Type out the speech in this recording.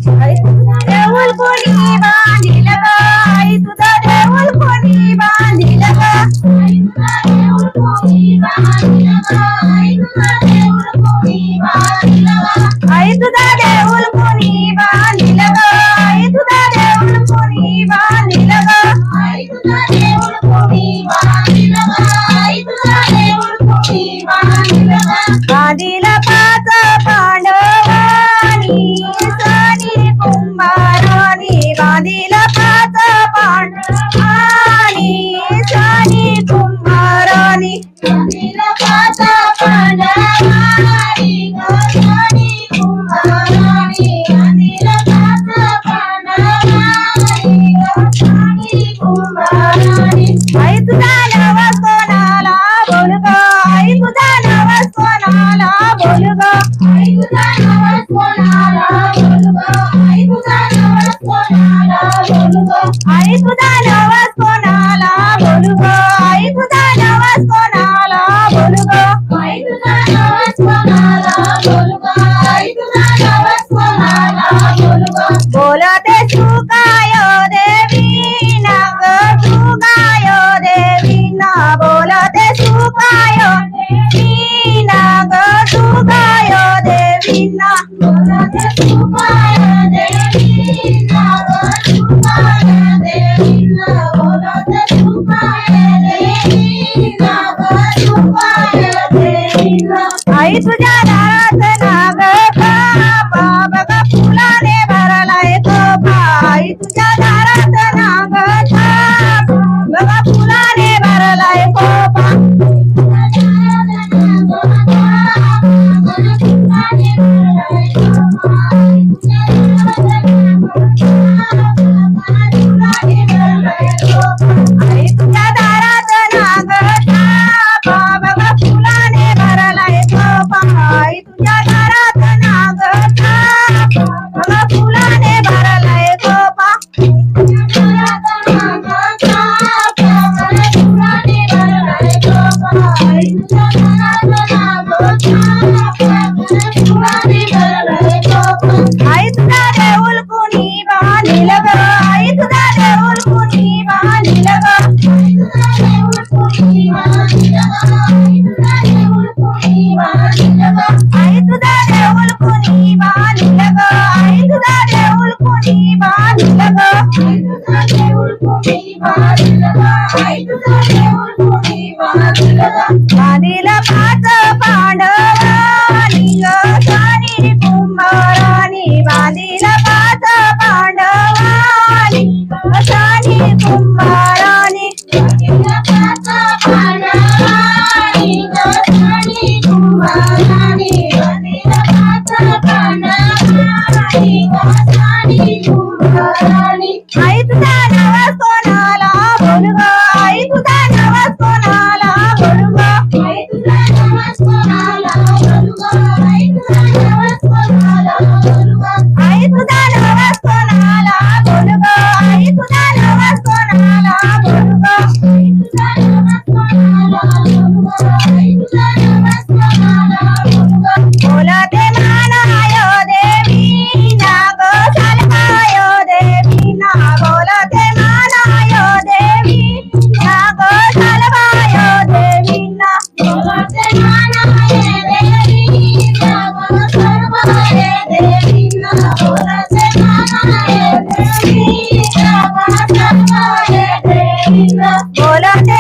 आई तुझा देऊळ कोणी बांधिल ग आई तुझा देऊळ कोणी बांधिल ग आई तुझा देऊळ कोणी बांधिल ग आई तुझा देऊळ कोणी बांधिल ग आई तुझा देऊळ कोणी बांधिल ग आई तुझा देऊळ कोणी बांधिल ग आई तुझा देऊळ कोणी बांधिल ग आई तुझा देऊळ कोणी बांधिल ग बांधिल पाच पांडवानी सनी कुंभारानी बांधिल पाच पांडवानी सनी कुंभारानी बांधिल पाच पांडवानी सनी कुंभारानी बांधिल पाच पांडवानी सनी कुंभारानी आई तुझा नवस कोणाला बोल ग आई तुझा नवस कोणाला बोल ग आई तुझा नवस कोणाला बोल ग आई तुझा नवस कोणाला बोल ग आई तुझा नवस कोणाला बोल ग आई तुझा नवस कोणाला बोल ग आई तुझा नवस कोणाला बोल ग आई तुझा नवस कोणाला बोल ग बोलते सुकाय देवी ना ग सुकाय देवी ना बोलते सुकाय देवी ना ग सुकाय देवी ना बोलते सुकाय देवी ना ग सुकाय देवी ना बोलते सुकाय देवी ना ग सुकाय देवी ना आई तुझ्या दारात नाग बाबा बघा फुलाने भरलाय कोपा आई तुझ्या दारात नाग बघा फुलाने भरलाय कोपा आई तुझ्या दारात नाग बघा फुलाने भरलाय कोपा आई तुझ्या दारात नाग बघा फुलाने भरलाय कोपा आई तुझा देऊळ कोणी बांधिल ग आई तुझा देऊळ कोणी बांधिल ग आई तुझा देऊळ कोणी बांधिल ग आई तुझा देऊळ कोणी बांधिल ग आई तुझा देऊळ कोणी बांधिल ग आई तुझा देऊळ कोणी बांधिल ग आई तुझा देऊळ कोणी बांधिल ग आई तुझा देऊळ कोणी बांधिल ग बांधिल पाच पांडवानी ग सनी कुंभारानी बांधिल पाच पांडवानी सनी कुंभारानी बांधिल पाच पांडवानी सनी कुंभारानी बांधिल पाच पांडवानी सनी कुंभारानी आई तुझा नवस कोणाला बोल ग आई तुझा नवस कोणाला बोल ग आई तुझा नवस कोणाला बोल ग आई तुझा नवस कोणाला बोल ग आई तुझा नवस कोणाला बोल ग आई तुझा नवस कोणाला बोल ग आई तुझा नवस कोणाला बोल ग आई तुझा नवस कोणाला बोल ग बोलते मानाय देवी ना ग सलकाय देवी ना बोलते मानाय देवी ना ग सलकाय देवी ना बोलते मानाय देवी ना ग सलकाय देवी ना बोलते मानाय देवी ना ग सलकाय देवी ना बोलते